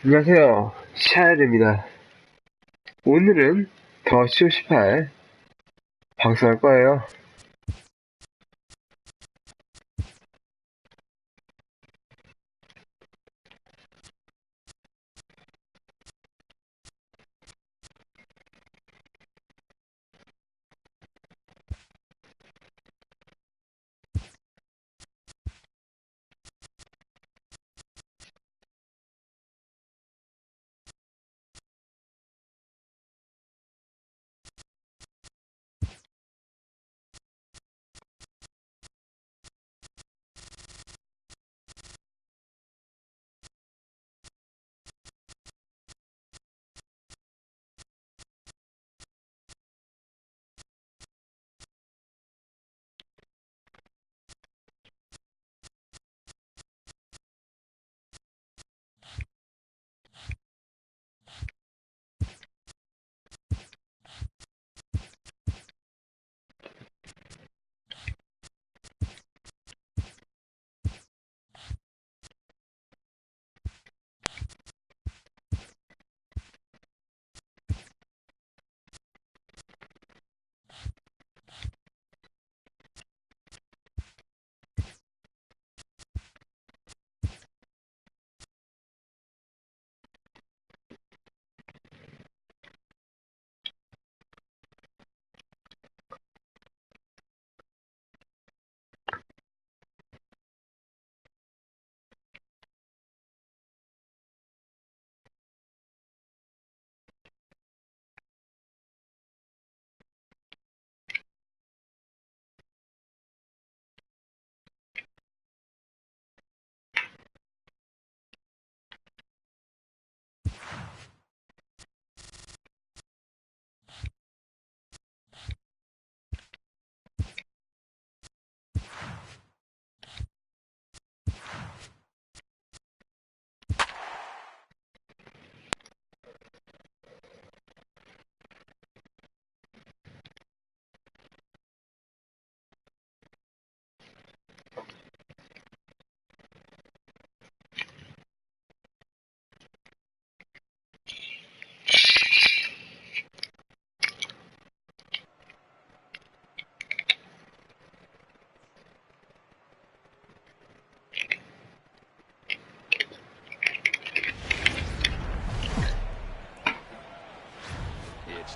안녕하세요. 샤일입니다. 오늘은 더쇼18 방송할 거예요.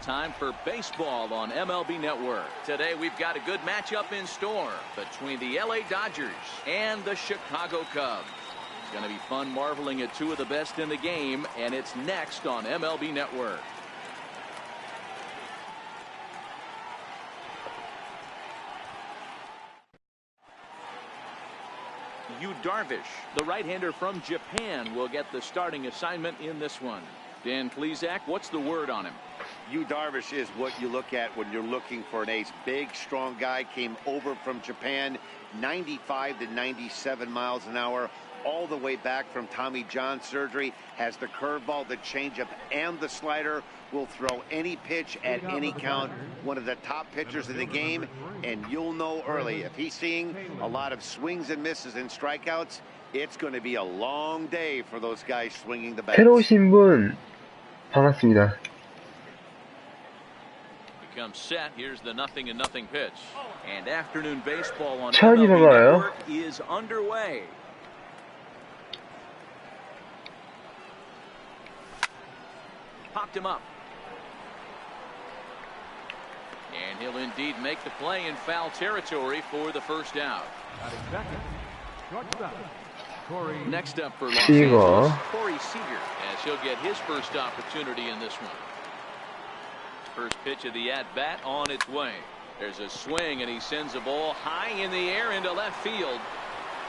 Time for baseball on MLB Network. Today we've got a good matchup in store between the LA Dodgers and the Chicago Cubs. It's going to be fun marveling at two of the best in the game, and it's next on MLB Network. Yu Darvish, the right-hander from Japan, will get the starting assignment in this one. Dan Plesac, what's the word on him? Yu Darvish is what you look at when you're looking for an ace. Big, strong guy, came over from Japan, 95 to 97 miles an hour, all the way back from Tommy John surgery. Has the curveball, the changeup, and the slider. Will throw any pitch at any count. One of the top pitchers in the game, and you'll know early. If he's seeing a lot of swings and misses and strikeouts, it's going to be a long day for those guys swinging the bats. 새로 오신 분 반갑습니다. Comes set. Here's the 0-0 pitch. And afternoon baseball on 차은이 MLB 봐봐요. Network is underway. Popped him up. And he'll indeed make the play in foul territory for the first out. Next up for Los Angeles, Corey Seager, as he'll get his first opportunity in this one. First pitch of the at-bat on its way. There's a swing, and he sends a ball high in the air into left field.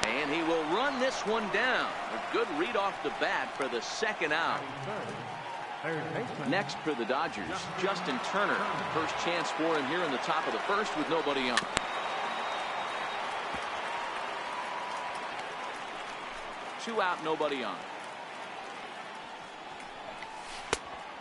And he will run this one down. A good read off the bat for the second out. Next for the Dodgers, Justin Turner. First chance for him here in the top of the first with nobody on. Two out, nobody on.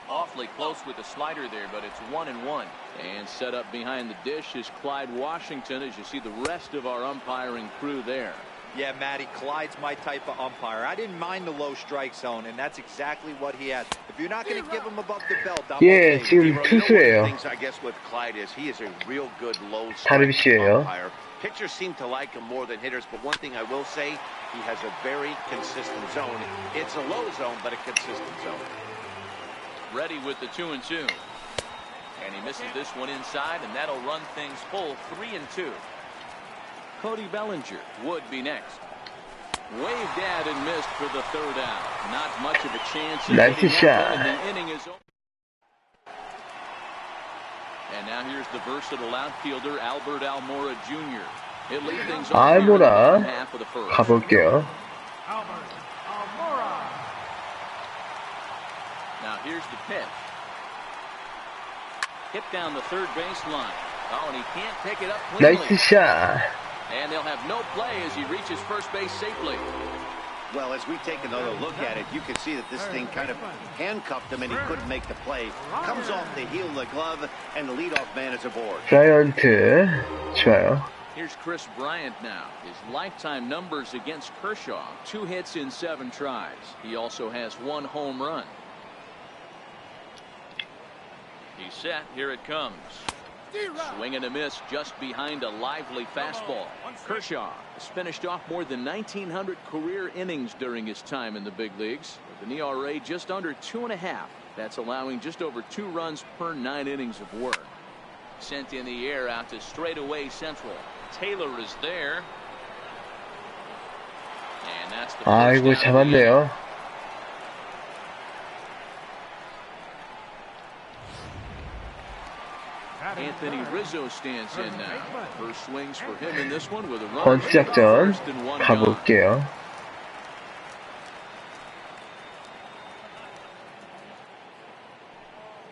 Awfully close with the slider there, but it's 1-1. And set up behind the dish is Clyde Washington, as you see the rest of our umpiring crew there. Yeah, Matty, Clyde's my type of umpire. I didn't mind the low strike zone, and that's exactly what he had. If you're not going to give him above the belt, I'm 예, okay. 지금 You know, one of the 투수예요. things I guess with Clyde is he is a real good low strike 다르비쉬예요. umpire. Pitchers seem to like him more than hitters, but one thing I will say, he has a very consistent zone. It's a low zone, but a consistent zone. Ready with the 2-2. And he misses this one inside, and that'll run things full 3-2. Cody Bellinger would be next. Waved at and missed for the third out. Not much of a chance of Nice getting shot. that one, and the inning is over. And now here's the versatile outfielder Albert Almora Jr. He'll lead things off here in the 알모라 bottom half of the first. 가볼게요. Now here's the pitch. Hit down the third baseline. Oh, and he can't pick it up cleanly. 나이스 샷. And they'll have no play as he reaches first base safely. Well, as we take another look at it, you can see that this thing kind of handcuffed him and he couldn't make the play. Comes off the heel of the glove, and the leadoff man is aboard. 브라이언트 좋아요. Here's Chris Bryant now. His lifetime numbers against Kershaw: 2 hits in 7 tries. He also has 1 home run. He's set. Here it comes. Swing and a miss just behind a lively fastball. Kershaw has finished off more than 1,900 career innings during his time in the big leagues, with an ERA just under 2.5. That's allowing just over 2 runs per 9 innings of work. Sent in the air out to straightaway central. Taylor is there. And that's the first 아이고 down. 잡았네요. Anthony Rizzo stands in now. First swings for him in this one with a run. 번트 작전 First and 1 gone. 가볼게요.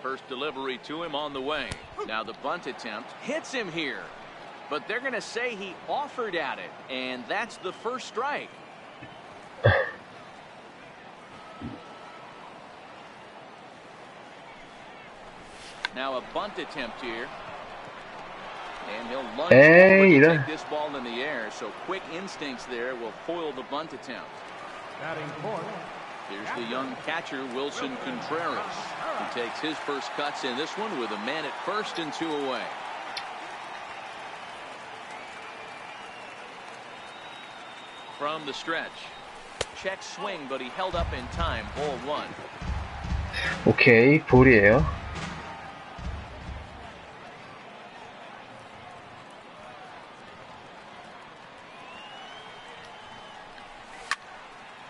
First delivery to him on the way. Now the bunt attempt hits him here, but they're going to say he offered at it, and that's the first strike. Now a bunt attempt here. And he'll lunge forward to 이런. take this ball in the air, so quick instincts there will foil the bunt attempt. Here's the young catcher, Wilson Contreras. He takes his first cuts in this one with a man at first and 2 away. From the stretch. Check swing, but he held up in time. Ball 1. 오케이 볼이에요.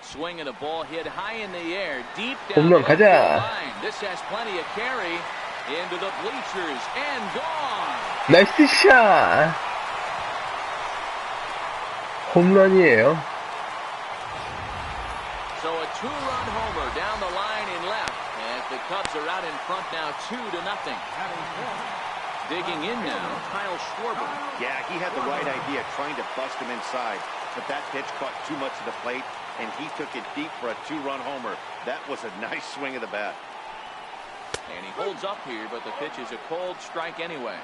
Swing and a ball hit high in the air, deep down 홈런 the 가자. line. This has plenty of carry into the bleachers and gone. 나이스 샷. 홈런이에요. So a 2-run homer down the line in left, as the Cubs are out in front now 2-0. Digging in now, Kyle Schwarber. Yeah, he had the right idea, trying to bust him inside, but that pitch caught too much of the plate, and he took it deep for a 2-run homer. That was a nice swing of the bat. And he holds up here, but the pitch is a cold strike anyway.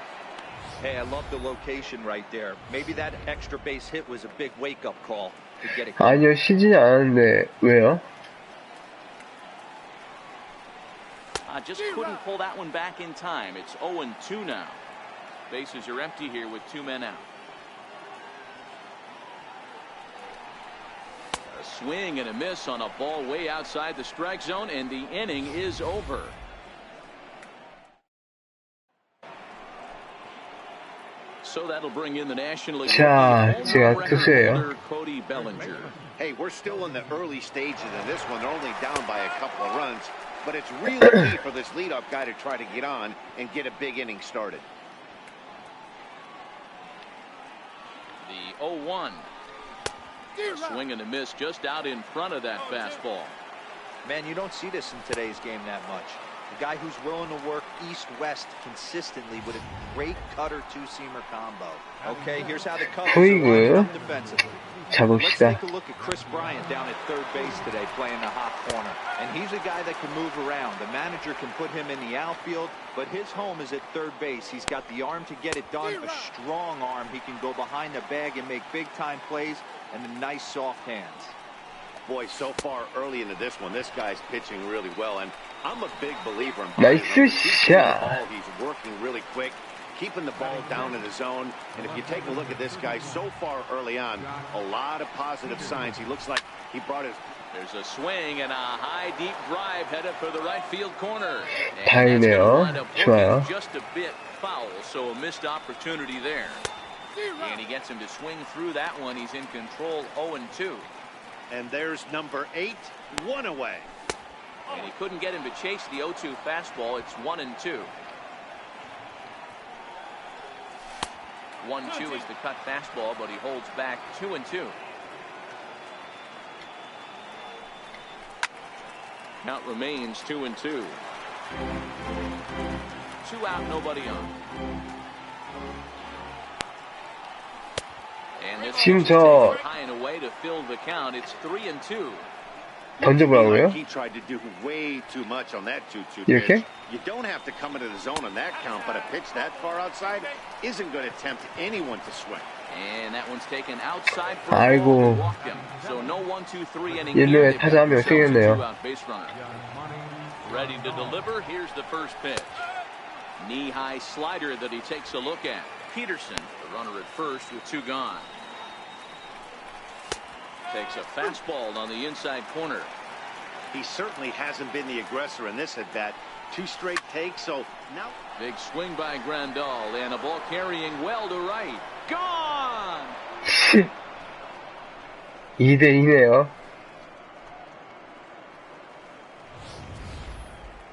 Hey, I love the location right there. Maybe that extra base hit was a big wake-up call to get it. 아니요 쉬지는 않았는데 왜요? Just couldn't pull that one back in time. It's 0-2 now. Bases are empty here with 2 men out. A swing and a miss on a ball way outside the strike zone, and the inning is over. So that'll bring in the National League 자, Rookie 제가 home run 투수예요. record holder, Cody Bellinger. Hey, we're still in the early stages of this one. They're only down by a couple of runs, but it's really key for this leadoff guy to try to get on and get a big inning started. The 0-1. A swing and a miss just out in front of that fastball. Man, you don't see this in today's game that much. A guy who's willing to work east-west consistently with a great cutter two-seamer combo. Okay, here's how the Cubs 호이그 are defensively. Let's 잡읍시다. take a look at Chris Bryant down at third base today playing the hot corner. And he's a guy that can move around. The manager can put him in the outfield, but his home is at third base. He's got the arm to get it done, a strong arm. He can go behind the bag and make big-time plays. and the nice soft hands. Boy, so far early into this one, this guy's pitching really well, and I'm a big believer in 나이스 he's getting the 샷. ball, he's working really quick, keeping the ball down in the zone. And if you take a look at this guy so far early on, a lot of positive signs. He looks like he brought his... There's a swing and a high deep drive headed for the right field corner. 다행이네요. 좋아요. Just a bit foul, so a missed opportunity there. And he gets him to swing through that one. He's in control 0-2. And there's number 8, 1 away. And he couldn't get him to chase the 0-2 fastball. It's 1-2. 1-2 is the cut fastball, but he holds back 2-2. Count remains 2-2. 2 out, nobody on. And this 지금 저 high and away to fill the count. It's 3-2. 던져보라고요? He tried to do way too much on that 2-2 이렇게? pitch. You don't have to come into the zone on that count, but a pitch that far outside isn't going to tempt anyone to swing. And that one's taken outside for 아이고. walked him. So no 1-2-3 inning. 일루에 타자 한 명 생겼네요. Ready to deliver. Here's the first pitch. Knee-high slider that he takes a look at. Peterson, the runner at first with 2 gone. Takes a fastball on the inside corner. He certainly hasn't been the aggressor in this at bat. 2 straight takes, so now... Big swing by Grandal, and a ball carrying well to right. Gone! 2대2네요.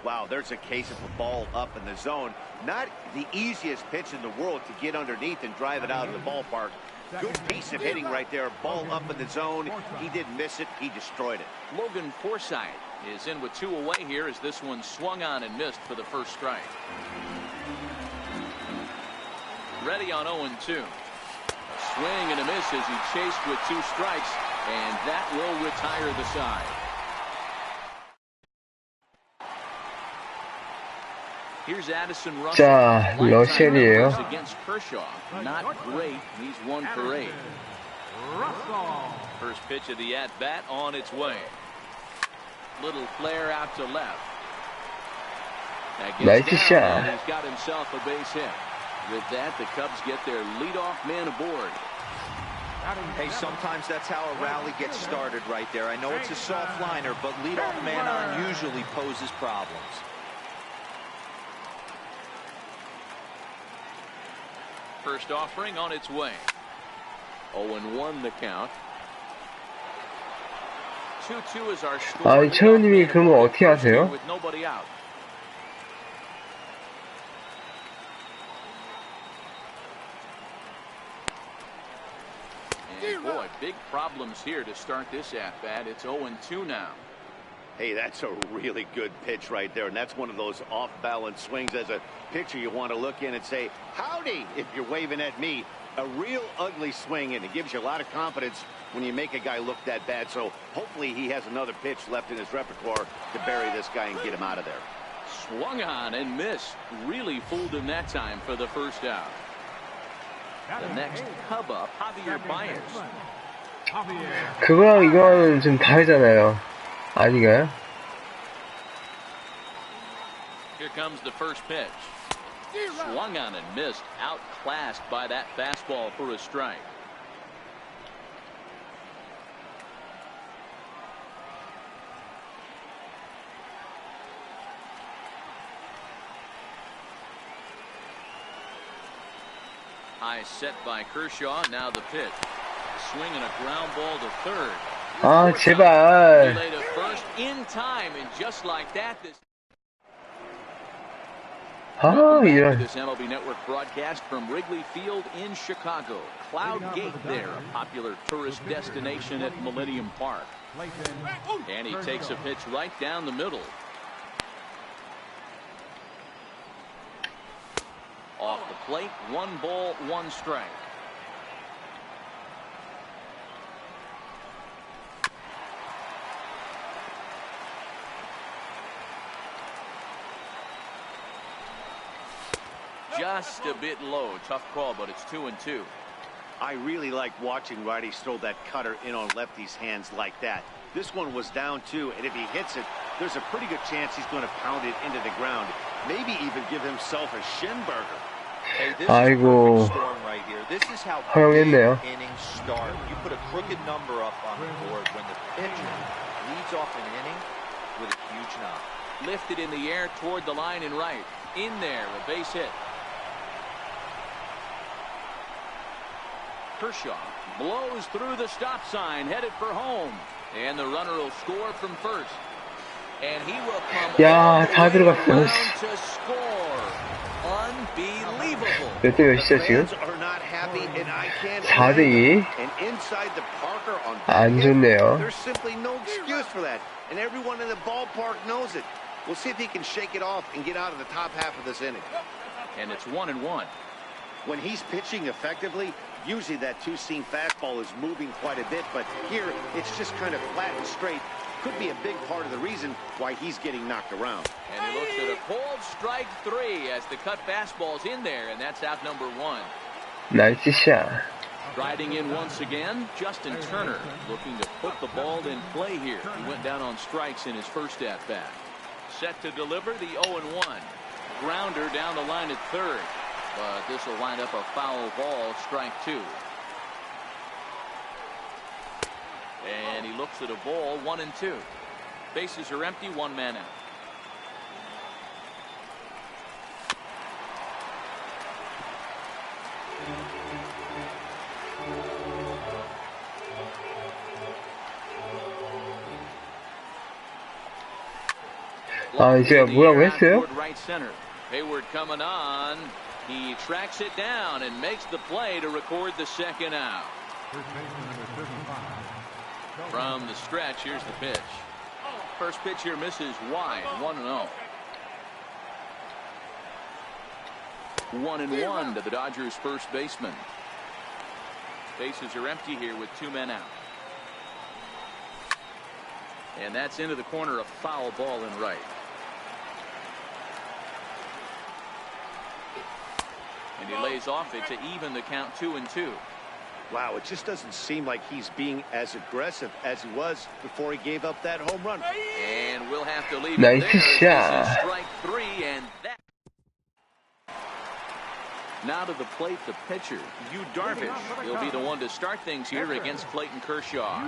Wow, there's a case of a ball up in the zone. Not the easiest pitch in the world to get underneath and drive it out of the ballpark. Good piece of hitting right there. Ball up in the zone. He didn't miss it. He destroyed it. Logan Forsythe is in with 2 away here as this one swung on and missed for the first strike. Ready on 0-2. A swing and a miss as he chased with 2 strikes, and that will retire the side. Here's Addison Russell. 자, 러셀이에요. Against Kershaw. Not great. He's 1 for 8. First pitch of the at-bat on its way. Little flare out to left. 나이스 샷. He's got himself a base hit. With that, the Cubs get their leadoff man aboard. Hey, sometimes that's how a rally gets started right there. I know it's a soft liner, but leadoff man on usually poses problems. First offering on its way. 0-1 the count. 2-2 is our score. 아, 최우님이 그러면 어떻게 하세요? With nobody out. And boy, big problems here to start this at-bat. It's 0-2 now. Hey, that's a really good pitch right there, and that's one of those off-balance swings. As a pitcher, you want to look in and say, howdy, if you're waving at me. A real ugly swing, and it gives you a lot of confidence when you make a guy look that bad. So hopefully he has another pitch left in his repertoire to bury this guy and get him out of there. Swung on and missed. Really fooled him that time for the first out. The next Cub up, Javier Baez. 그거랑 이거는 좀 다르잖아요. 아닌가요? Here comes the first pitch. Swung on and missed. Outclassed by that fastball for a strike. High set by Kershaw. Now the pitch. Swing and a ground ball to third. 아, 제발. Relay to first in time, and just like that, this. 이런. This MLB Network broadcast from Wrigley Field in Chicago. Cloud Gate there, a popular tourist destination at Millennium Park. And he takes a pitch right down the middle. Off the plate, 1 ball, 1 strike. Just a bit low. Tough call, but it's 2-2. I really like watching righties throw that cutter in on lefties' hands like that. This one was down too, and if he hits it, there's a pretty good chance he's going to pound it into the ground. Maybe even give himself a shin burger. Hey, this 아이고. is perfect storm right here. This is how 허용했네요. big innings start. You put a crooked number up on the board when the pitcher leads off an inning with a huge knock. Lifted in the air toward the line and right. In there, a base hit. Kershaw blows through the stop sign, headed for home. And the runner will score from first. And he will come 야, 다 들어갔어. around to score. Unbelievable. 몇 대 몇이죠, 지금? 4대2. 안 좋네요. There's simply no excuse for that, and everyone in the ballpark knows it. We'll see if he can shake it off and get out of the top half of this inning. And it's 1-1. When he's pitching effectively, usually that two-seam fastball is moving quite a bit, but here it's just kind of flat and straight. Could be a big part of the reason why he's getting knocked around. And he looks at a cold strike 3 as the cut fastball's in there, and that's out number 1. 나이스 샷. Riding in once again, Justin Turner looking to put the ball in play here. He went down on strikes in his first at-bat. Set to deliver the 0-1. Grounder down the line at third. But this will wind up a foul ball, strike 2. And he looks at a ball, 1-2. Bases are empty, one man out. 아, 이제 뭐라고 했어요? Right center. Hayward coming on. He tracks it down and makes the play to record the second out. From the stretch, here's the pitch. First pitch here misses wide, 1-0. 1-1 to the Dodgers' first baseman. Bases are empty here with 2 men out. And that's into the corner, a foul ball in right. And he lays off it to even the count 2-2. Wow, it just doesn't seem like he's being as aggressive as he was before he gave up that home run. And we'll have to leave Nice it there. shot. This is strike 3, and that. Now to the plate, the pitcher, Yu Darvish. He'll be the one to start things here against Clayton Kershaw.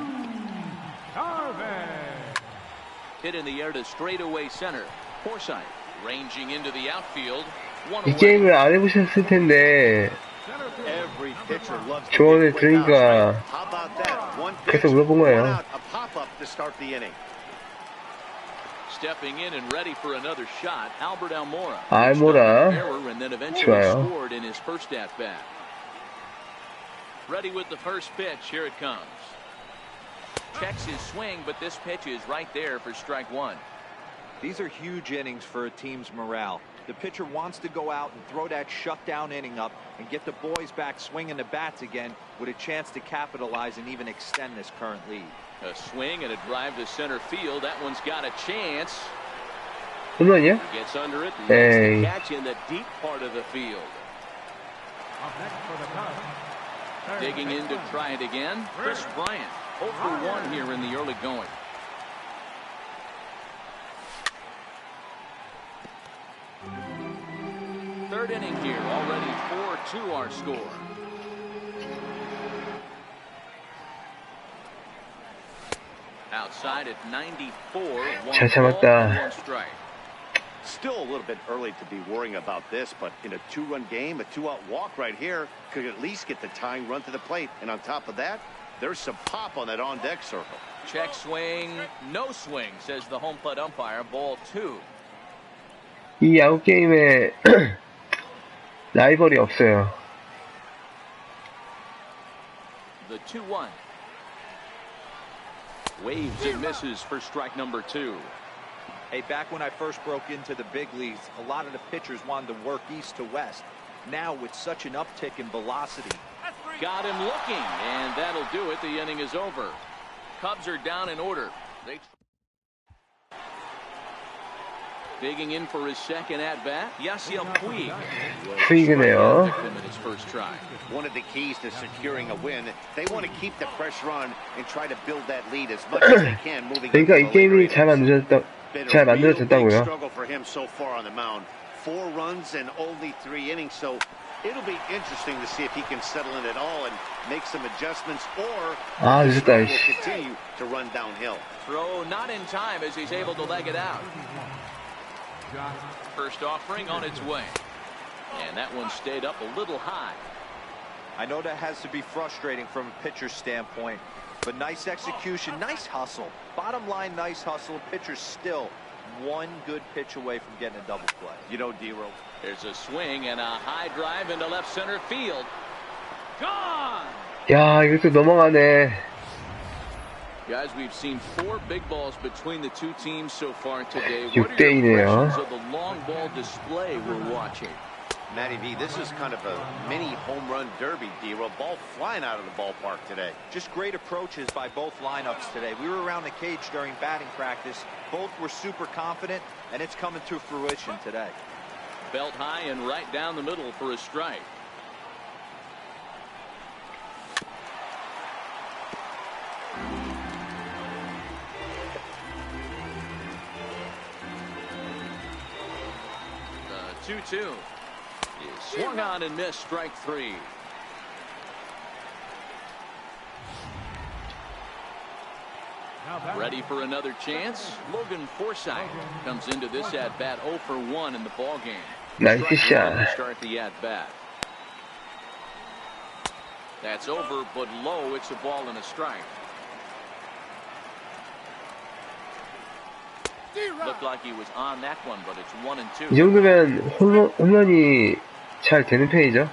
Hit in the air to straightaway center. Forsythe ranging into the outfield. One 이 away. 게임을 안 해보셨을 텐데 Every pitcher loves to 조언을 get quick outs, 들으니까 right? How about that? One pitch, 그래서 물어본 거예요. one out, a pop-up to start the inning. Stepping in and ready for another shot, Albert Almora. 알모라. Error and then eventually 좋아요. scored in his first at bat. Ready with the first pitch. Here it comes. Checks his swing, but this pitch is right there for strike 1. These are huge innings for a team's morale. The pitcher wants to go out and throw that shutdown inning up and get the boys back swinging the bats again with a chance to capitalize and even extend this current lead. A swing and a drive to center field. That one's got a chance. 홈런이야? He gets under it. Hey. Loves the catch in the deep part of the field. Digging in to try it again. Chris Bryant. 0 for 1 here in the early going. Third inning here. Already 4-2 our score. Outside at 94. 잘 참았다. 1 strike. Still a little bit early to be worrying about this, but in a 2-run game, a 2-out walk right here could at least get the tying run to the plate. And on top of that, there's some pop on that on-deck circle. Check swing, no swing, says the home plate umpire. Ball 2. 이 야구 게임에 라이벌이 없어요. The 2-1. Waves and misses for strike number 2. Hey, back when I first broke into the big leagues, a lot of the pitchers wanted to work east to west. Now with such an uptick in velocity. Got him looking, and that'll do it. The inning is over. Cubs are down in order. Digging in for his second at bat, Yasiel Puig. Puig이네요. One of the keys to securing a win, they want to keep the pressure on and try to build that lead as much as they can moving into 그러니까 the 이 게임이 잘 been a real big 만들어졌다고요. struggle for him so far on the mound. 4 runs and only 3 innings, so it'll be interesting to see if he can settle in at all and make some adjustments, or 아, the 늦었다. will continue to run downhill. Throw not in time as he's able to leg it out. First offering on its way. And that one stayed up a little high. I know that has to be frustrating from a pitcher's standpoint, but nice execution, nice hustle. Bottom line, nice hustle. Pitcher's still one good pitch away from getting a double play. You know, D-Roll. There's a swing and a high drive into left center field. Gone! 야, 이것도 넘어가네. Guys, we've seen 4 big balls between the two teams so far today. What 6대 are your 2네요. impressions of the long ball display we're watching? Matty V, this is kind of a mini home run derby, D-Roll. Ball flying out of the ballpark today. Just great approaches by both lineups today. We were around the cage during batting practice. Both were super confident, and it's coming to fruition today. Belt high and right down the middle for a strike. The 2-2 is swung on and missed, strike 3. Ready for another chance? Logan Forsythe comes into this at-bat 0 for 1 in the ballgame. 나이스 Strike 1 to 샷. start the at-bat. That's over, but low. It's a ball and a strike. Looked like he was on that one, but it's 1 and 2. 이 정도면 홈런이 잘 되는 편이죠.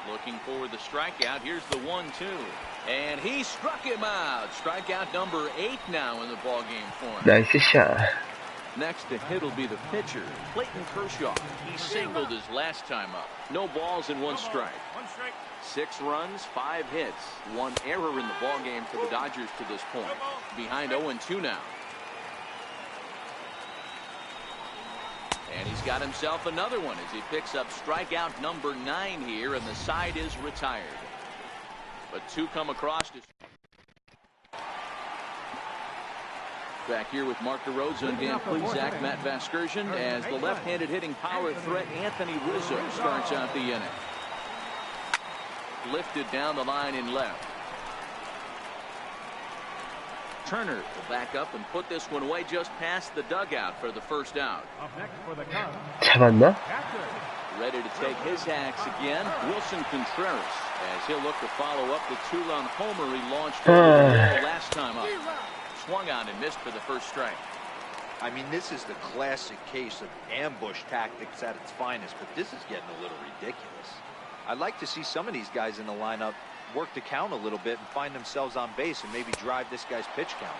Looking for the strikeout. Here's the 1-2. And he struck him out. Strikeout number 8 now in the ballgame for him. 나이스 샷. Next to hit will be the pitcher, Clayton Kershaw. He singled his last time up. No balls and 1 strike. 6 runs, 5 hits, 1 error in the ballgame for the Dodgers to this point. Behind 0-2 now. And he's got himself another one as he picks up strikeout number 9 here, and the side is retired. But 2 come across to... Back here with Mark DeRosa and Dan Plesac, Matt Vasgersian, as the left-handed hitting power threat Anthony Rizzo starts out the inning. Lifted down the line in left. Turner will back up and put this one away just past the dugout for the first out. 잡았나? Ready to take his hacks again, Wilson Contreras, as he'll look to follow up the 2-run homer he launched last time up. Swung on and missed for the first strike. I mean, this is the classic case of ambush tactics at its finest, but this is getting a little ridiculous. I'd like to see some of these guys in the lineup work the count a little bit and find themselves on base and maybe drive this guy's pitch count.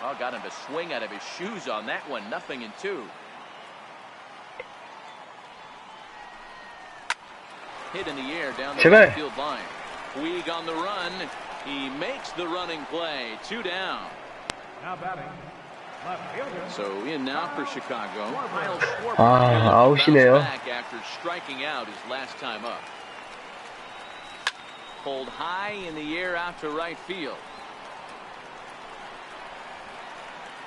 Oh, got him to swing out of his shoes on that one. 0-2. Hit in the air down the right field line. Puig on the run. He makes the running play. 2 down. Now batting. So in now for Chicago. Kyle Schwarber 아웃이네요. back after striking out his last time up. Pulled high in the air out to right field.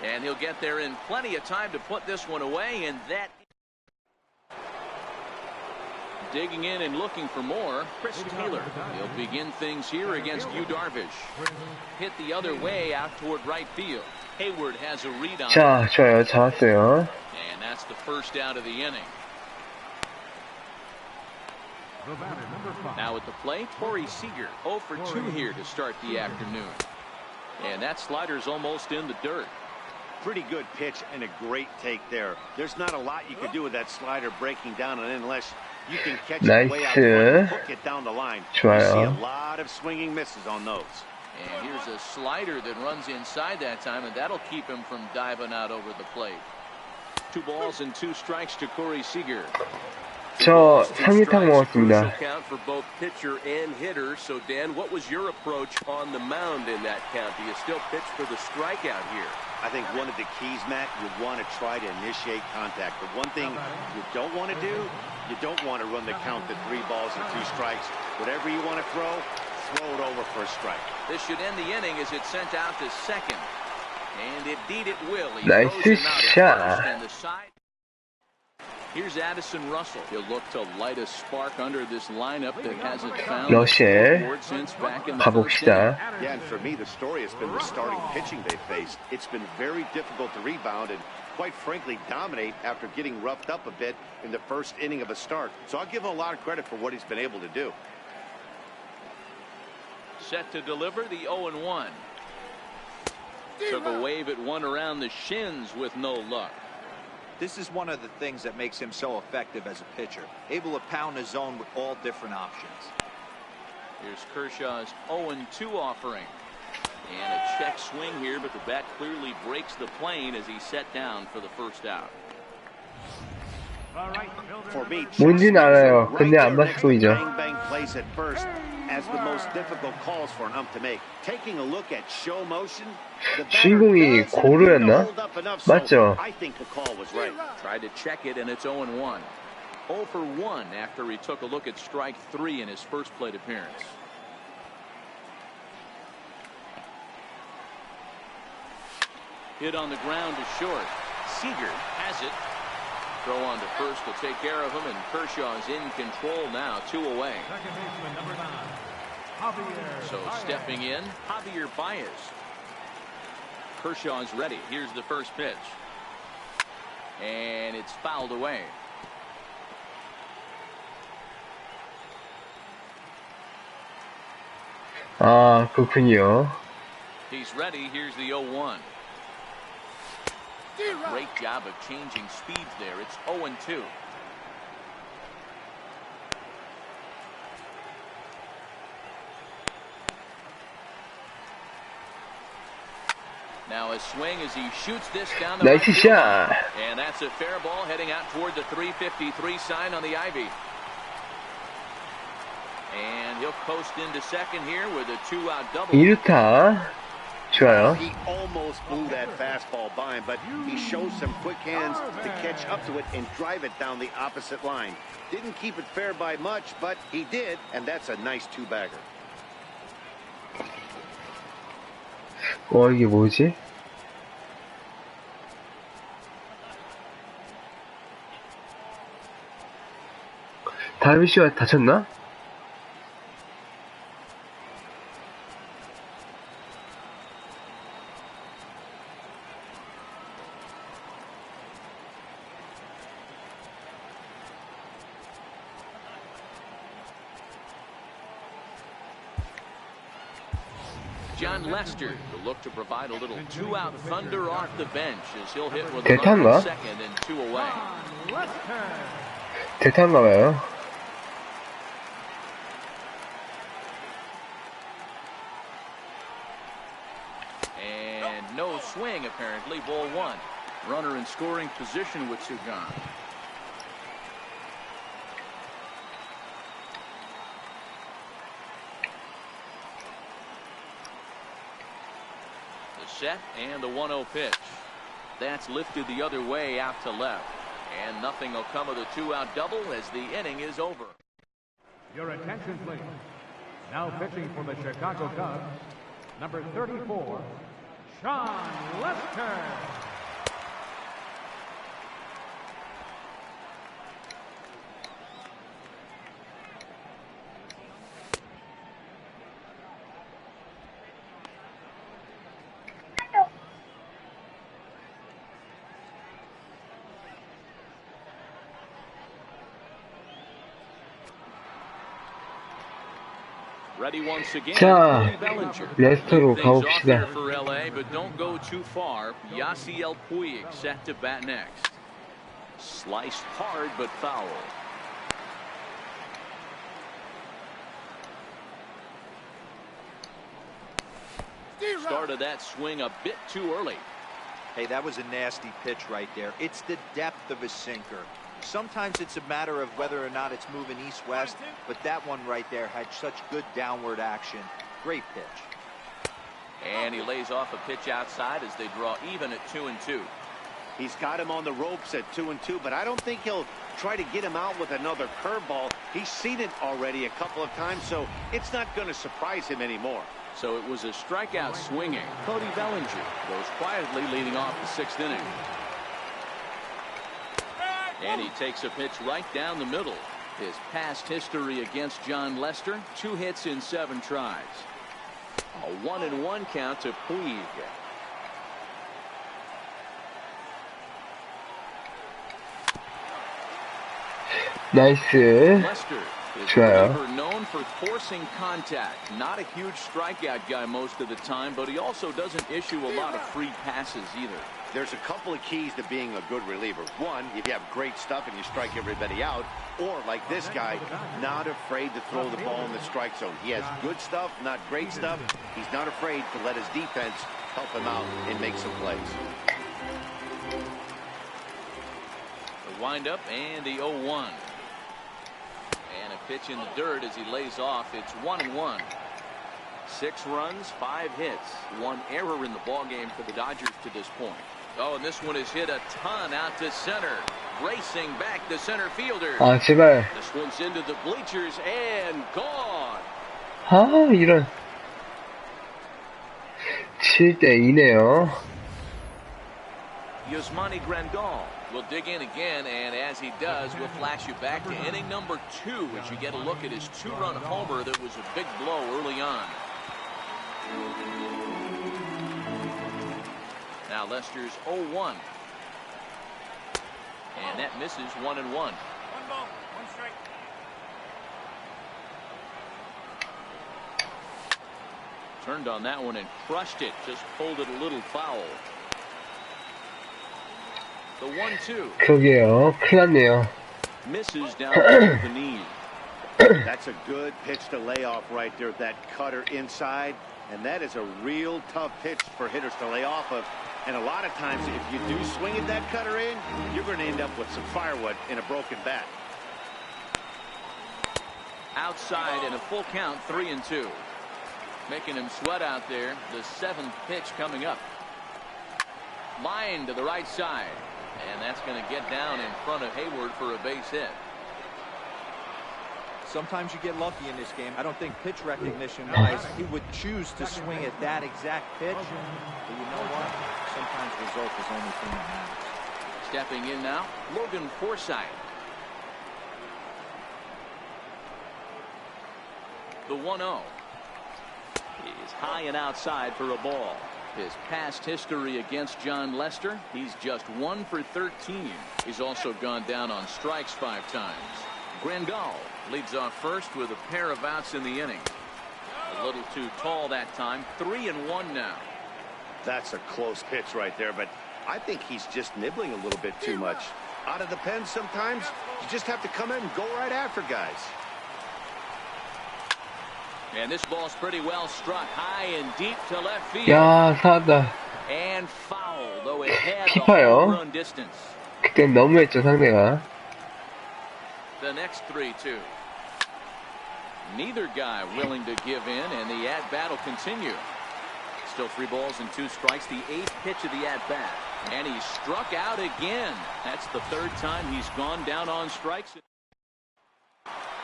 And he'll get there in plenty of time to put this one away, and that... Digging in and looking for more, Chris Taylor. He'll begin things here against Yu Darvish. Hit the other way out toward right field. Hayward has a read on 자, 좋아요. 잡았어요. and that's the first out of the inning. Now at the plate, Corey Seager, 0 for 2 here to start the afternoon. And that slider's almost in the dirt. Pretty good pitch and a great take there. There's not a lot you can do with that slider breaking down, and unless you can catch it way out front and hook it down the line. You see a lot of swinging misses on those. And here's a slider that runs inside that time, and that'll keep him from diving out over the plate. 2 balls and 2 strikes to Corey Seager. 저 삼계탕 먹었습니다. For both pitcher and hitter. So Dan, what was your approach on the mound in that count? Do you still pitch for the strikeout here? I think one of the keys, Matt, you want to try to initiate contact. The one thing you don't want to do, you don't want to run the count to 3 balls and 2 strikes. Whatever you want to throw it over for a strike. This should end the inning as it's sent out to second. And indeed it will. He Nice throws him out at shot. first, and the side. Here's Addison Russell. He'll look to light a spark under this lineup that hasn't found 러시에 the since back in the first inning. 가봅시다. Yeah, and for me, the story has been the starting pitching they faced. It's been very difficult to rebound and, quite frankly, dominate after getting roughed up a bit in the first inning of a start. So I'll give him a lot of credit for what he's been able to do. Set to deliver the 0-1. Took a wave at one around the shins with no luck. This is one of the things that makes him so effective as a pitcher, able to pound the zone with all different options. Here's Kershaw's 0-2 offering. And a check swing here, but the bat clearly breaks the plane as he's set down for the first out. For me, 뭔지는 알아요. 근데 안 right 봤을 there next to 뿐이죠. bang bang plays at first as the most difficult calls for an ump to make. Taking a look at show motion, the batter 주인공이 doesn't 고르였나? hold up enough, so 맞죠? I think the call was right. Tried to check it, and it's 0-1. 0 for 1 after he took a look at strike 3 in his first plate appearance. Hit on the ground to short. Seager has it. Throw on to first to take care of him, and Kershaw's in control now, 2 away. So stepping in, Javier Baez. Kershaw's ready. Here's the first pitch. And it's fouled away. 아, 그렇군요. He's ready. Here's the 0-1. Great job of changing speeds there. It's 0-2. Now a swing as he shoots this down the 나이스 right field. 샷. And that's a fair ball heading out toward the 353 sign on the ivy. And he'll coast into second here with a 2-out double. 2루타. 좋아요. He almost blew that fastball by him, but he shows some quick hands to catch up to it and drive it down the opposite line. Didn't keep it fair by much, but he did, and that's a nice 2-bagger. 이게 뭐지? 다비씨가 다쳤나? John Lester will look to provide a little 2-out thunder off the bench as he'll hit with a runner 대타인가? at second and 2 away. 대타인가 봐요. And no swing apparently. Ball 1. Runner in scoring position with 2 gone. Set and the 1-0 pitch. That's lifted the other way out to left. And nothing will come of the 2-out double as the inning is over. Your attention, please. Now pitching for the Chicago Cubs, number 34, Sean Lester. Ready once again. 자, Bellinger. 레스터로 Things off here 가봅시다. for LA, but don't go too far. Yasiel Puig set to bat next. Sliced hard but foul. Started that swing a bit too early. Hey, that was a nasty pitch right there. It's the depth of his sinker. Sometimes it's a matter of whether or not it's moving east-west, but that one right there had such good downward action. Great pitch. And he lays off a pitch outside as they draw even at 2-2. He's got him on the ropes at 2-2, but I don't think he'll try to get him out with another curveball. He's seen it already a couple of times, so it's not going to surprise him anymore. So it was a strikeout swinging. Cody Bellinger goes quietly leading off the 6th inning. And he takes a pitch right down the middle. His past history against John Lester, 2 hits in 7 tries. A 1-1 count to Puig. 나이스. Lester is 좋아요. known for forcing contact. Not a huge strikeout guy most of the time, but he also doesn't issue a lot of free passes either. There's a couple of keys to being a good reliever. One, if you have great stuff and you strike everybody out, or like this guy, not afraid to throw the ball in the strike zone. He has good stuff, not great stuff. He's not afraid to let his defense help him out and make some plays. The windup and the 0-1. And a pitch in the dirt as he lays off. It's 1-1. 6 runs, 5 hits, 1 error in the ballgame for the Dodgers to this point. Oh, and this one is hit a ton out to center. Racing back the center fielder. 아, 제발. This one's into the bleachers and gone. 아, 이런. 7대2네요. Yasmani Grandal will dig in again, and as he does, we'll flash you back to inning number 2 as you get a look at his 2-run homer that was a big blow early on. Now Lester's 0-1. And that misses 1-1. 1 ball, 1 strike. Turned on that one and crushed it. Just pulled it a little foul. The 1-2. 그러게요. 큰일 났네요. Misses down the knee. That's a good pitch to lay off right there. That cutter inside. And that is a real tough pitch for hitters to lay off of. And a lot of times, if you do swing at that cutter in, you're going to end up with some firewood in a broken bat. Outside and a full count, 3-2. Making him sweat out there. The 7th pitch coming up. Line to the right side. And that's going to get down in front of Hayward for a base hit. Sometimes you get lucky in this game. I don't think pitch recognition-wise he would choose to swing at that exact pitch. But you know what? Sometimes result is the only thing that matters. Stepping in now, Logan Forsythe. The 1-0. He's high and outside for a ball. His past history against John Lester, he's just 1 for 13. He's also gone down on strikes 5 times. Grandal leads off first with a pair of outs in the inning. A little too tall that time. 3-1 now. That's a close pitch right there, but I think he's just nibbling a little bit too much. Out of the pen sometimes, you just have to come in and go right after guys. And this ball's pretty well struck high and deep to left field. 야, 살았다. And foul, though it had the 깊어요. home run distance. 그땐 너무했죠, 상대가. The next 3-2. Neither guy willing to give in, and the at-bat will continue. Still 3 balls and 2 strikes. The 8th pitch of the at-bat. And he struck out again. That's the 3rd time he's gone down on strikes.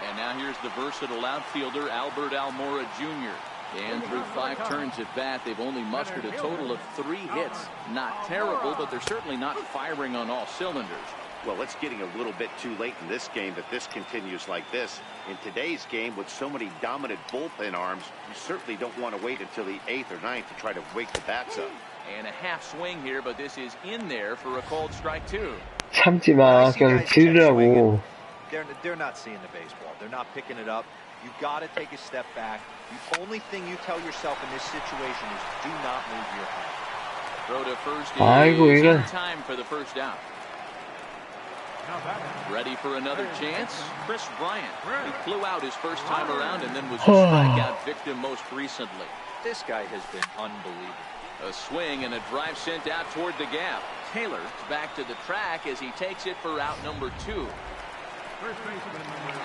And now here's the versatile outfielder, Albert Almora Jr. And through 5 turns at bat, they've only mustered a total of 3 hits. Not terrible, but they're certainly not firing on all cylinders. Well, it's getting a little bit too late in this game if this continues like this. In today's game, with so many dominant bullpen arms, you certainly don't want to wait until the 8th or 9th to try to wake the bats up. And a half swing here, but this is in there for a called strike 2. 참지 마. 그냥 지르라고. They're not seeing the baseball. They're not picking it up. You got to take a step back. The only thing you tell yourself in this situation is do not move your head. Throw to first 아이고, is 이거. in time for the first out. Ready for another chance? Chris Bryant. He flew out his first time around and then was a strikeout victim most recently. This guy has been unbelievable. A swing and a drive sent out toward the gap. Taylor back to the track as he takes it for out number 2.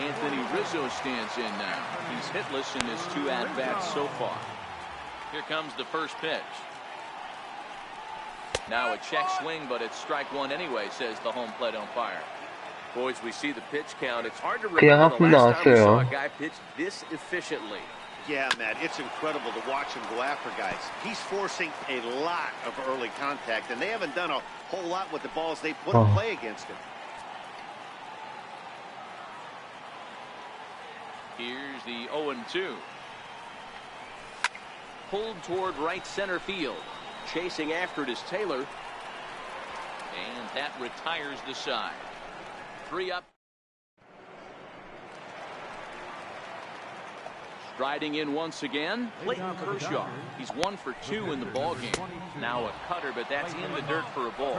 Anthony Rizzo stands in now. He's hitless in his 2 at-bats so far. Here comes the first pitch. Now a check swing, but it's strike 1 anyway, says the home plate umpire. Boys, we see the pitch count. It's hard to remember the last time we saw a guy pitch this efficiently. Yeah, Matt, it's incredible to watch him go after guys. He's forcing a lot of early contact, and they haven't done a whole lot with the balls they put in play against him. Here's the 0-2. Pulled toward right center field. Chasing after it is Taylor. And that retires the side. 3 up. Striding in once again, Clayton Kershaw. He's 1 for 2 in the ballgame. Now a cutter, but that's in the dirt for a ball.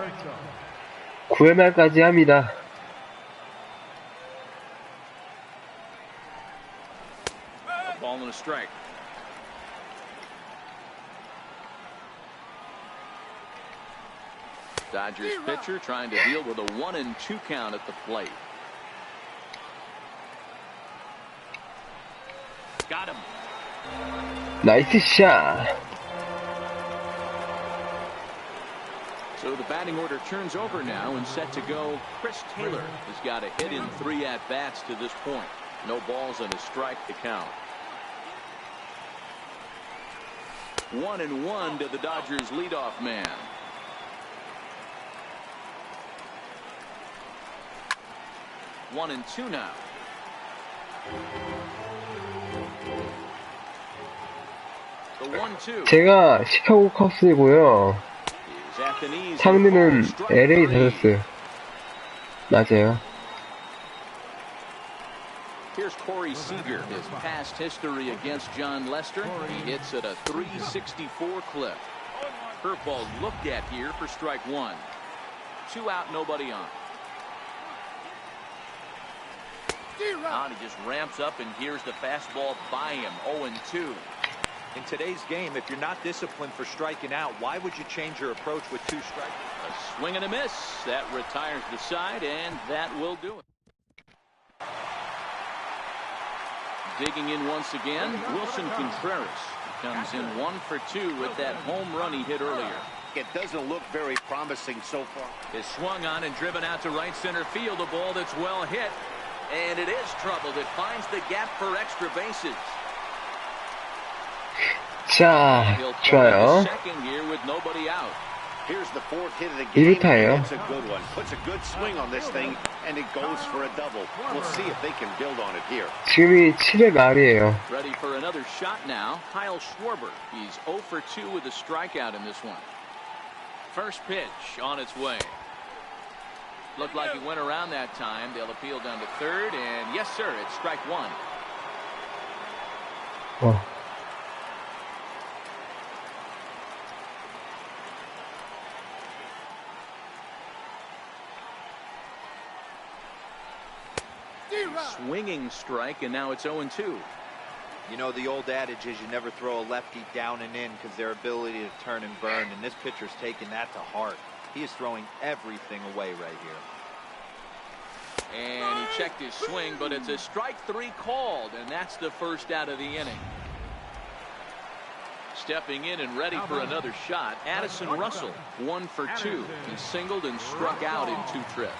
9회 말까지 합니다. A ball and a strike. Dodgers pitcher trying to deal with a 1-2 count at the plate. Got him. 나이스 샷. So the batting order turns over now and set to go. Chris Taylor has got a hit in 3 at-bats to this point. No balls and a strike to count. 1-1 to the Dodgers leadoff man. One and 2 now. The 1-2. 제가 시카고 컵스이고요. 상대는 LA 다저스. 맞아요. Here's Corey Seager. His past history against John Lester. He hits at a 364 clip. Curveball looked at here for strike 1. 2 out, nobody on. And he just ramps up and here's the fastball by him. 0-2. In today's game, if you're not disciplined for striking out, why would you change your approach with 2 strikes? A swing and a miss. That retires the side, and that will do it. Digging in once again, Wilson Contreras. He comes in 1 for 2 with that home run he hit earlier. It doesn't look very promising so far. Is swung on and driven out to right center field. A ball that's well hit. And it is troubled. It finds the gap for extra bases. 자, 좋아요. Second here with nobody out. Here's the 4th hit of the game. 2루타예요. It's a good one. Puts a good swing on this thing, and it goes for a double. We'll see if they can build on it here. 지금이 7회 말이에요. Ready for another shot now. Kyle Schwarber. He's 0 for 2 with a strikeout in this one. First pitch on its way. Looked like he went around that time. They'll appeal down to third, and yes, sir, it's strike 1. 와. Swinging strike, and now it's 0-2. You know, the old adage is you never throw a lefty down and in because their ability to turn and burn, and this pitcher's taking that to heart. He is throwing everything away right here. And he checked his swing, but it's a strike 3 called, and that's the first out of the inning. Stepping in and ready for another shot, Addison Russell, 1 for 2. He singled and struck out in 2 trips.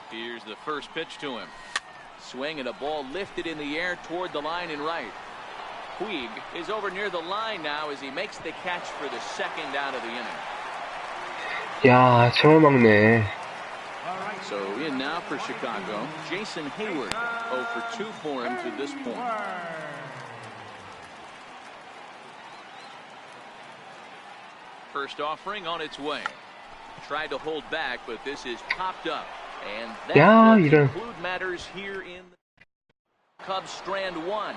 Here's the first pitch to him. Swing and a ball lifted in the air toward the line and right. Puig is over near the line now as he makes the catch for the second out of the inning. 야, 저걸 막네. So in now for Chicago, Jason Hayward, 0 for 2 for him to this point. First offering on its way. Tried to hold back, but this is popped up. And that will conclude matters here in the Cubs strand 1.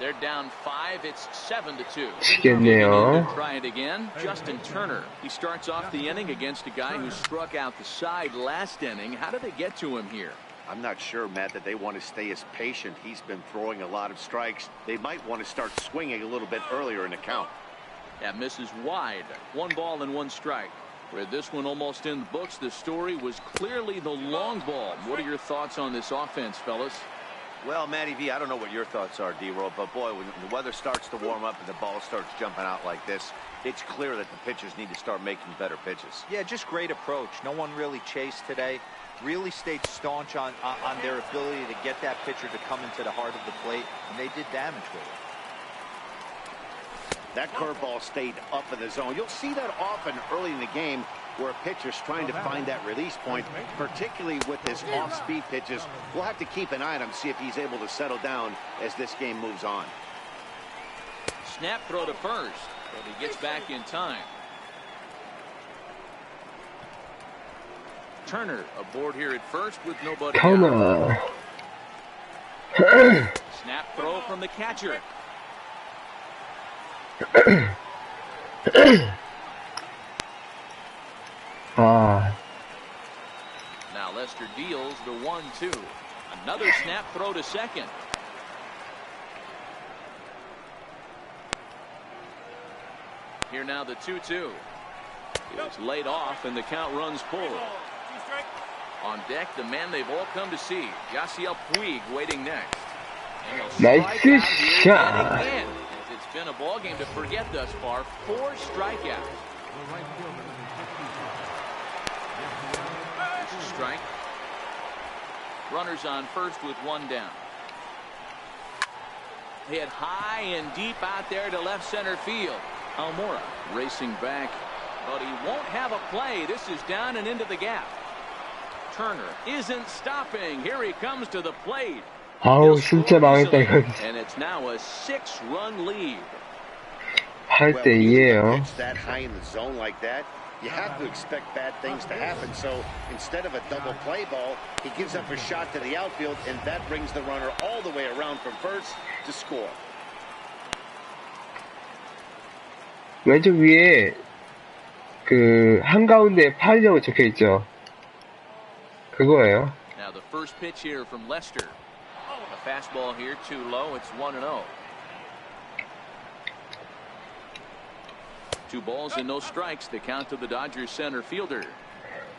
They're down 5. It's 7-2. 미치겠네요. Try it again. Justin Turner. He starts off the inning against a guy who struck out the side last inning. How did they get to him here? I'm not sure, Matt, that they want to stay as patient. He's been throwing a lot of strikes. They might want to start swinging a little bit earlier in the count. That misses wide. 1 ball and 1 strike. With this one almost in the books, the story was clearly the long ball. What are your thoughts on this offense, fellas? Well, Matty V, I don't know what your thoughts are, D-Roll, but boy, when the weather starts to warm up and the ball starts jumping out like this, it's clear that the pitchers need to start making better pitches. Yeah, just great approach. No one really chased today. Really stayed staunch on their ability to get that pitcher to come into the heart of the plate, and they did damage with it. That curveball stayed up in the zone. You'll see that often early in the game where a pitcher's trying to find that release point, particularly with his off-speed pitches. We'll have to keep an eye on him, see if he's able to settle down as this game moves on. Snap throw to first, but he gets back in time. Turner aboard here at first with nobody out. Snap throw from the catcher. Now Lester deals the 1-2. Another snap throw to second. Here now the 2-2. It's laid off and the count runs full. On deck, the man they've all come to see, Yasiel Puig, waiting next. Nice shot. It's been a ball game to forget thus far. 4 strikeouts. There's a strike. Runners on first with 1 down. Hit high and deep out there to left center field. Almora racing back, but he won't have a play. This is down and into the gap. Turner isn't stopping. Here he comes to the plate. 아우 진짜 망했다 이거. And it's now a 6-run lead. 8대2예요. That high in the zone like that, you have to expect bad things to happen. So instead of a double play ball, he gives up a shot to the outfield, and that brings the runner all the way around from first to score. 왼쪽 위에 그 한가운데 8이라고 적혀 있죠. 그거예요. Now the first pitch here from Lester. A fastball here too low. It's 1-0. 2 balls and no strikes. The count to the Dodgers center fielder.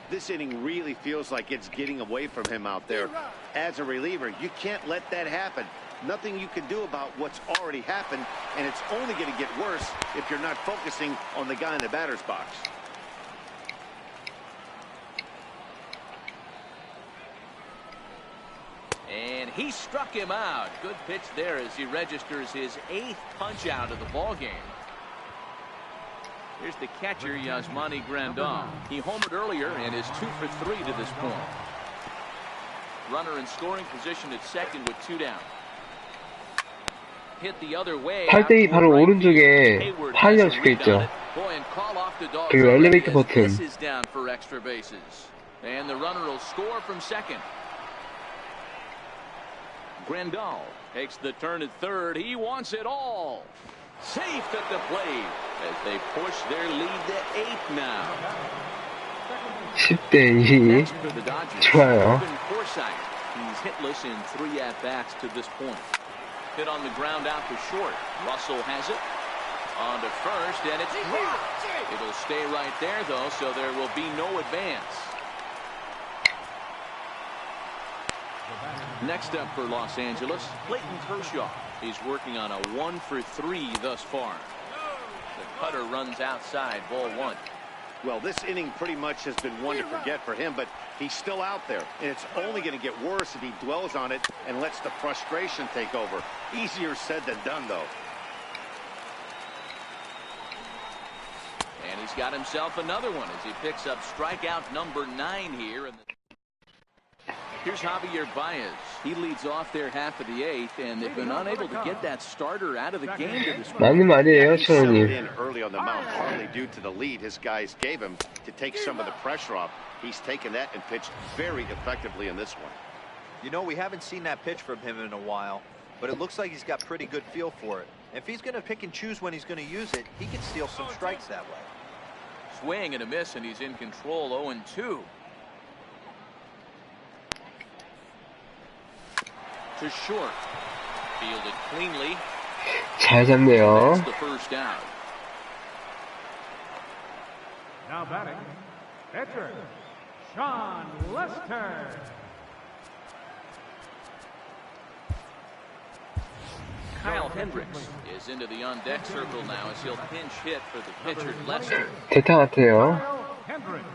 This inning really feels like it's getting away from him out there. As a reliever, you can't let that happen. Nothing you can do about what's already happened, and it's only going to get worse if you're not focusing on the guy in the batter's box. And he struck him out. Good pitch there as he registers his 8th punch out of the ball game. Here's the catcher, Yasmani Grandal. He homered earlier and is 2 for 3 to this point. Runner in scoring position at second with 2 down. Hit the other way. 8대2 바로 오른쪽에 8이라고 적혀 있죠. 그리고 엘리베이터 버튼. This is down for extra bases. And the runner will score from second. Grandal takes the turn at third. He wants it all. Safe at the plate as they push their lead to 8 now. 10대2. 좋아요. He's hitless in 3 at-bats to this point. Hit on the ground out to short. Russell has it. On to first, and it's dropped. It'll stay right there, though, so there will be no advance. Next up for Los Angeles, Clayton Kershaw. He's working on a 1 for 3 thus far. The cutter runs outside, ball 1. Well, this inning pretty much has been one to forget for him, but he's still out there, and it's only going to get worse if he dwells on it and lets the frustration take over. Easier said than done, though. And he's got himself another one as he picks up strikeout number 9 here. Here's Javier Baez. He leads off their half of the 8th, and they've been unable to get that starter out of the game to this point. 맞는 말이에요, He settled 천원님. in early on the mound, partly due to the lead his guys gave him to take some of the pressure off. He's taken that and pitched very effectively in this one. You know, we haven't seen that pitch from him in a while, but it looks like he's got pretty good feel for it. If he's going to pick and choose when he's going to use it, he can steal some strikes that way. Swing and a miss, and he's in control. 0-2. To short. Fielded cleanly. 잘 잡네요. That's the first down. Now batting, pitcher, Sean Lester. Kyle Hendricks is into the on-deck circle now as he'll pinch hit for the pitcher, Lester. 대타 같아요. Kyle Hendricks.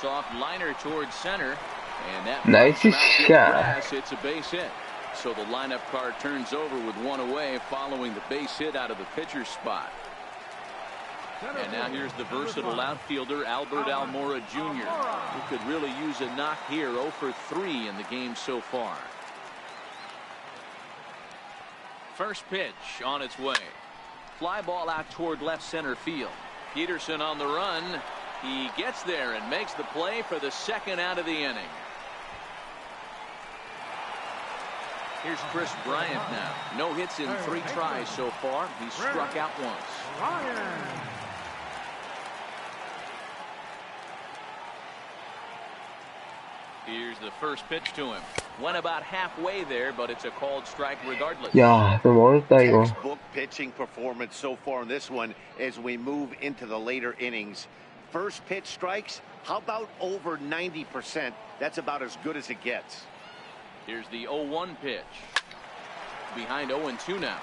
Soft liner towards center, and that Nice finds outfield shot. grass. It's a base hit. So the lineup card turns over with one away following the base hit out of the pitcher's spot. And now here's the versatile outfielder, Albert Almora Jr., who could really use a knock here. 0 for 3 in the game so far. First pitch on its way. Fly ball out toward left center field. Peterson on the run. He gets there and makes the play for the second out of the inning. Here's Chris Bryant now. No hits in 3 tries so far. He's struck out once. Ryan. Here's the first pitch to him. Went about halfway there, but it's a called strike regardless. 야, 너무 어렵다 이거. Textbook pitching performance so far in this one as we move into the later innings. First pitch strikes, how about over 90%? That's about as good as it gets. Here's the 0-1 pitch. Behind 0-2 now.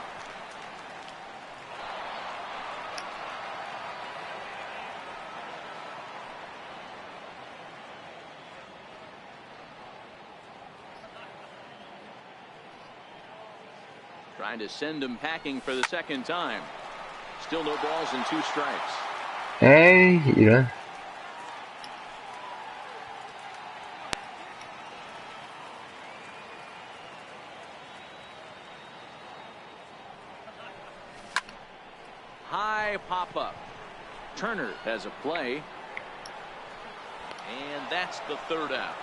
Trying to send him packing for the second time. Still no balls and 2 strikes. 에이, 이런. High pop-up. Turner has a play. And that's the third out.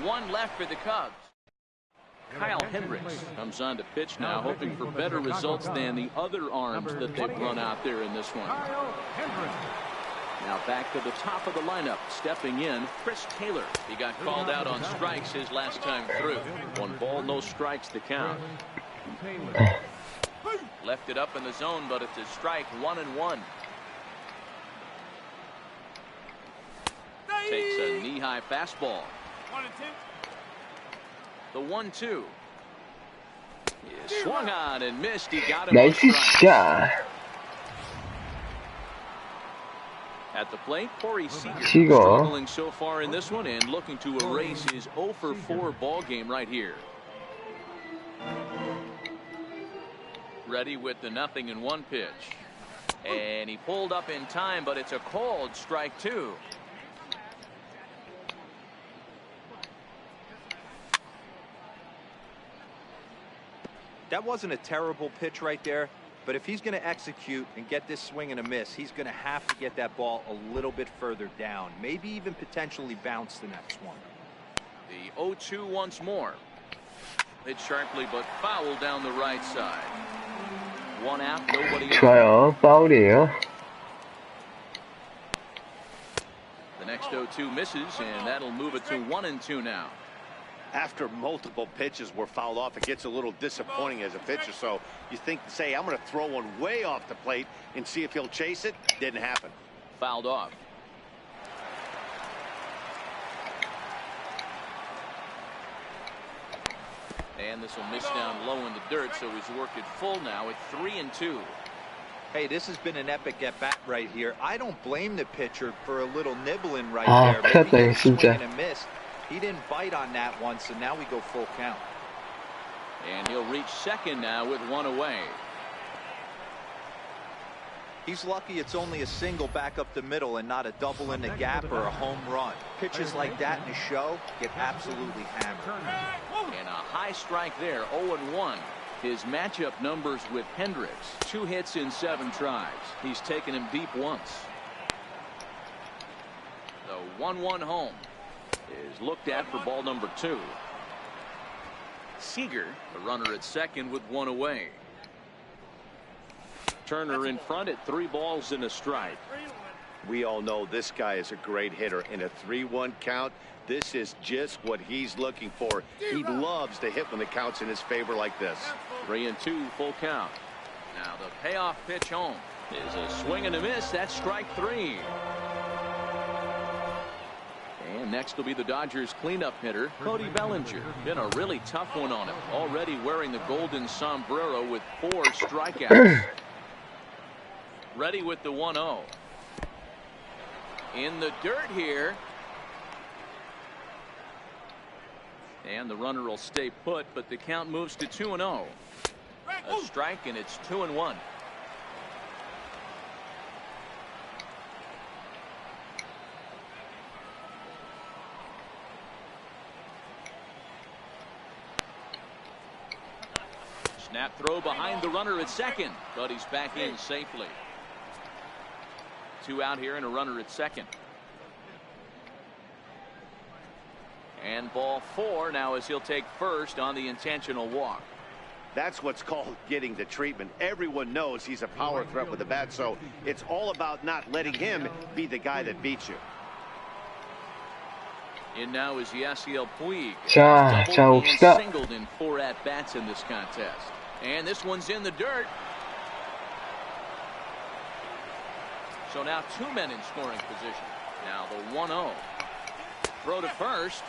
1 left for the Cubs. Kyle Hendricks comes on to pitch now, hoping for better results than the other arms that they've run out there in this one. Kyle Hendricks. Now back to the top of the lineup, stepping in, Chris Taylor. He got called out on strikes his last time through. 1 ball, no strikes to count. Left it up in the zone, but it's a strike. 1-1. Takes a knee-high fastball. 1-2. The 1-2 is swung on and missed. He got him. 나이스 on strike. 샷. At the plate, Corey Seager Seager. struggling so far in this one and looking to erase his 0 for 4 ball game right here. Ready with the 0-1 pitch, and he pulled up in time, but it's a called strike 2. That wasn't a terrible pitch right there, but if he's going to execute and get this swing and a miss, he's going to have to get that ball a little bit further down, maybe even potentially bounce the next one. The 0-2 once more. Hit sharply but foul down the right side. 1 out, nobody out. 좋아요. 파울이에요. The next 0-2 misses, and that'll move it to 1-2 now. After multiple pitches were fouled off, it gets a little disappointing as a pitcher. So you think, say, I'm going to throw one way off the plate and see if he'll chase it. Didn't happen. Fouled off. And this will miss down low in the dirt, so he's worked it full now at 3-2. Hey, this has been an epic at-bat right here. I don't blame the pitcher for a little nibbling right 아, there. 큰일 났다, Maybe 이거 a swing 진짜. and a miss. He didn't bite on that one, so now we go full count. And he'll reach second now with 1 away. He's lucky it's only a single back up the middle and not a double in the gap or a home run. Pitches like that in a show get absolutely hammered. And a high strike there, 0-1. His matchup numbers with Hendricks, 2 hits in 7 tries. He's taken him deep once. The 1-1 home is looked at for ball number 2. Seager, the runner at second with 1 away. Turner in front at 3 balls and a strike. We all know this guy is a great hitter. In a 3-1 count, this is just what he's looking for. He loves to hit when the count's in his favor like this. 3-2 full count. Now the payoff pitch home. Is a swing and a miss. That's strike 3. And next will be the Dodgers cleanup hitter, Cody Bellinger. Been a really tough one on him. Already wearing the golden sombrero with 4 strikeouts. Ready with the 1-0. In the dirt here. And the runner will stay put, but the count moves to 2-0. A strike, and it's 2-1. Snap throw behind the runner at second, but he's back in safely. 2 out here and a runner at second. And ball 4 now as he'll take first on the intentional walk. That's what's called getting the treatment. Everyone knows he's a power threat with the bat, so it's all about not letting him be the guy that beats you. In now is Yasiel Puig. 자, 봅시다. Singled in 4 at-bats in this contest. And this one's in the dirt. So now 2 men in scoring position. Now the 1-0. Throw to first.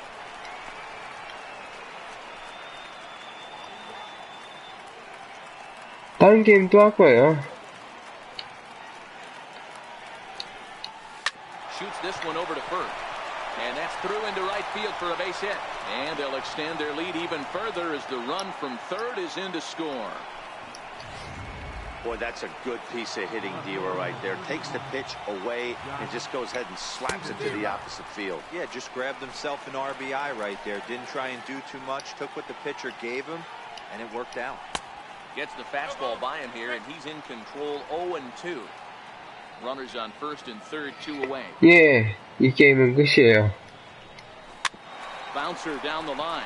다른 게임 또 할 거예요. Shoots this one over to first. And that's through into right field for a base hit. And they'll extend their lead even further as the run from third is in to score. Boy, that's a good piece of hitting, Diva, right there. Takes the pitch away and just goes ahead and slaps it to the opposite field. Yeah, just grabbed himself an RBI right there. Didn't try and do too much. Took what the pitcher gave him, and it worked out. Gets the fastball by him here, and he's in control 0-2. Runners on first and third, 2 away. 예, 이 게임은 끝이에요. Bouncer down the line.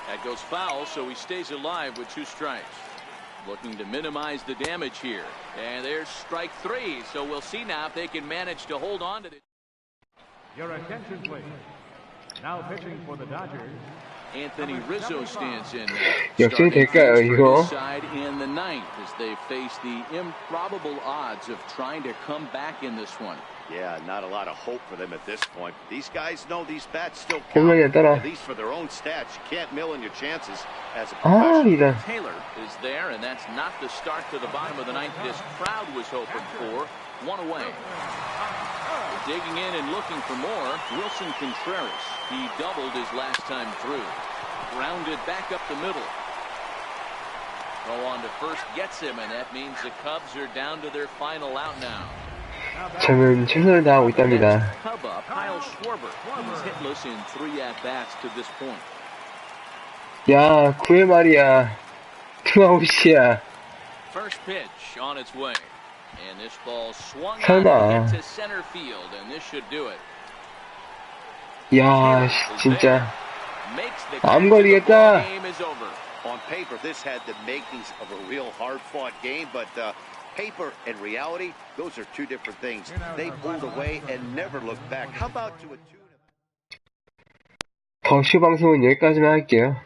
That goes foul, so he stays alive with 2 strikes. Looking to minimize the damage here. And there's strike 3, so we'll see now if they can manage to hold on to it. Your attention, please. Now pitching for the Dodgers. Anthony Rizzo stands in. 역전이 될까요, 이거? Side in the 9th as they face the improbable odds of trying to come back in this one. Yeah, not a lot of hope for them at this point. These guys know these bats still 홈런이야, count. 따라. At least for their own stats. You can't mill in your chances as a 아, professional. 이런. Taylor is there, and that's not the start to the bottom of the 9th this crowd was hoping for. 1 away. Digging in and looking for more, Wilson Contreras. He doubled his last time through. Grounded back up the middle. Throw on to first gets him, and that means the Cubs are down to their final out now. 저는 최선을 다하고 있답니다. Cub up, Kyle Schwarber. He's hitless in 3 at-bats to this point. 야, 9회 말이야. 투아웃이야. First pitch on its way. And this ball swung 설마. out to center field, and this should do it. 야, 진짜. Makes the 안 걸리겠다. game is over. On paper, this had the makings of a real hard-fought game, but paper and reality, those are 2 different things. They pulled away and never looked back. How about to a 2? 더쇼 방송은 여기까지만 할게요.